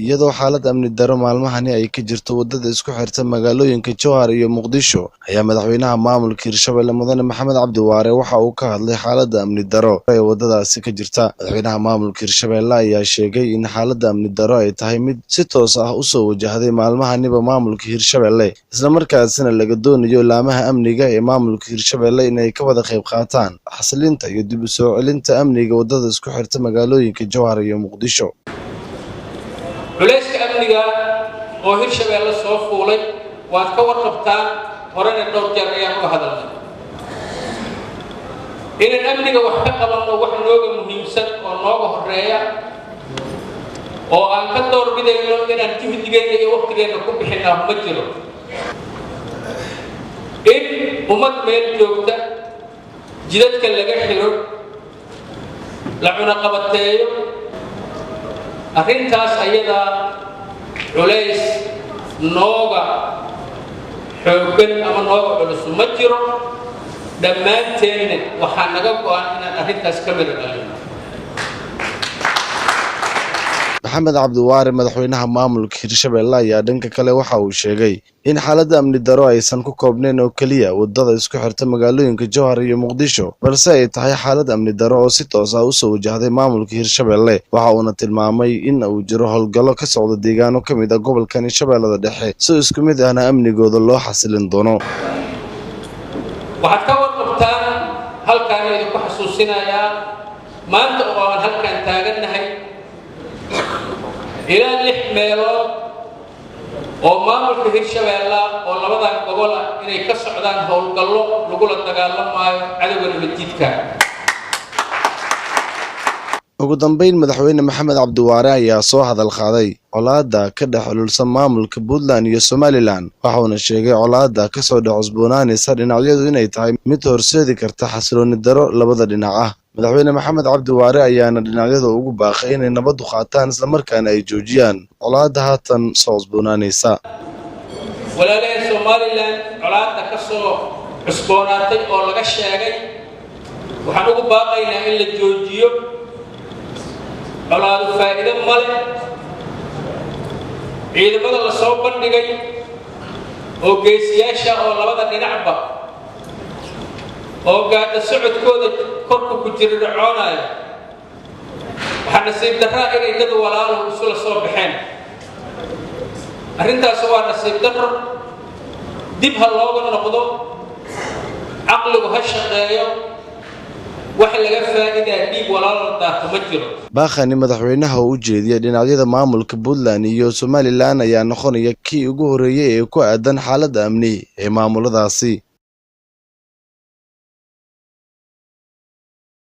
iyadoo xaalad amni daro maalmahani ay ka jirto wadada isku xirta magaalooyinka Jowhar iyo Muqdisho ayaa madaxweynaha maamulka Hirshabelle Mudane Maxamed Cabdi Waare waxa uu ka hadlay xaaladda amni daro ee wadadaasi ka jirta. Madaxweynaha maamulka Hirshabelle ayaa sheegay in xaaladda amni daro ay tahay mid si toos ah u soo wajahday maalmahaniba maamulka Hirshabelle, isla markaasina laga doonayo laamaha amniga ee maamulka Hirshabelle inay ka wada qayb qaataan xasilinta iyo dib u soo celinta amniga wadada isku xirta magaalooyinka Jowhar iyo Muqdisho. culayska amniga oo Hirshabelle soo fuulay waad ka warqabtaan horena dhowr jeer ayaan uga hadalnay inaan amniga wax ka qabanno wax nooga muhiimsan oo nooga horeeya oo aan ka doorbidayno inaan juhdigeenna iyo waqtigeenna ku bixinaa ma jiro. in ummad meel joogta jidadka laga xiro la cunaqabateeyo arrintaas ayada culays nooga xooggan ama nooga culus ma jiro. dhammaanteedna waxaa naga go'an inaan arrintaas ka mid dhalino. Maxamed Cabdi Waare madaxweynaha maamulka Hirshabelle ayaa dhanka kale waxa uu sheegay in xaaladda amni daro aysan ku koobnayn oo kaliya wadada isku xirta magaalooyinka Jowhar iyo Muqdisho, balse ay tahay xaalad amni daro oo si toos ah u soo wajahday maamulka Hirshabelle. Waxa uuna tilmaamay in uu jiro howlgallo ka socda deegaano ka mid ah gobolka Hirshabelle dhexe si isku mid ahna amnigooda loo xasilin doono. waxaad ka warqabtaan halkaan idinku xasuusinayaa maanta oo aan halkaan taagannahay ilaa 6 meelood oo maamulka Hirshabelle oo labadan gobol ah inay ka socdaan howlgallo lagula dagaalamaayo cadawga nabadjidka. ugu dambeyn madaxweyne Maxamed Cabdi Waare ayaa soo hadal qaaday colaadda ka dhex xululsan maamulka Puntland iyo Somaliland. waxa uu sheegay colaadda ka soo dhex cusboonaanaysa dhinacyadu inay tahay mid horseedi karta xasilooni daro labada dhinac ah. madaxweyne Maxamed Cabdi Waare ayaana dhinacyada ugu baaqay inay nabad u qaataan isla markaana ay joojiyaan colaadda haatan soo cusboonaanaysa. walaalaheen Somaliland colaadda ka soo cusboonaatay oo laga sheegay waxaan ugu baaqaynaa in la joojiyo. colaadu faa'iido male. ciidamada la soo bandhigay oo geesiyaasha oo labada dhinacba oo gaadha socodkooda korku ku jirircoonaya waxaa nasiib darraa inay dad walaalo isula soo baxeen. arrintaas waa nasiib darro. dib ha looga noqdo, caqligu ha shaqeeyo. wax laga faa'iidaa dhiig walaalo daata ma jiro. baaqani madaxweynaha u jeediyay dhinacyada maamulka Puntland iyo Somaliland ayaa noqonaya kii ugu horeeyay ee ku aadan xaaladda amni ee maamuladaasi.